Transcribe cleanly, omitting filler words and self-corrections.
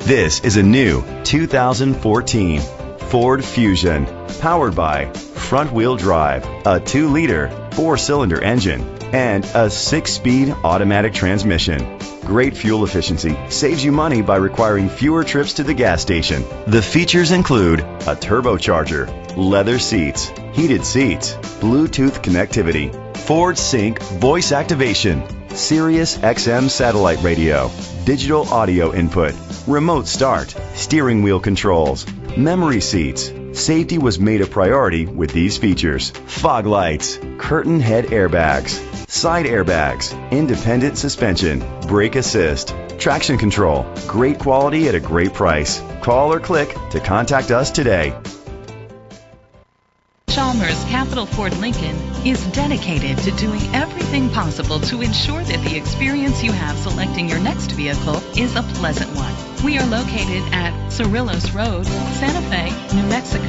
This is a new 2014 Ford Fusion, powered by front-wheel drive, a 2-liter, 4-cylinder engine, and a 6-speed automatic transmission. Great fuel efficiency saves you money by requiring fewer trips to the gas station. The features include a turbocharger, leather seats, heated seats, Bluetooth connectivity, Ford Sync voice activation, Sirius XM satellite radio, digital audio input, remote start, steering wheel controls, memory seats. Safety was made a priority with these features: fog lights, curtain head airbags, side airbags, independent suspension, brake assist, traction control. Great quality at a great price. Call or click to contact us today. Chalmers Capital Ford Lincoln is dedicated to doing everything possible to ensure that the experience you have selecting your next vehicle is a pleasant one. We are located at Cerrillos Road, Santa Fe, New Mexico.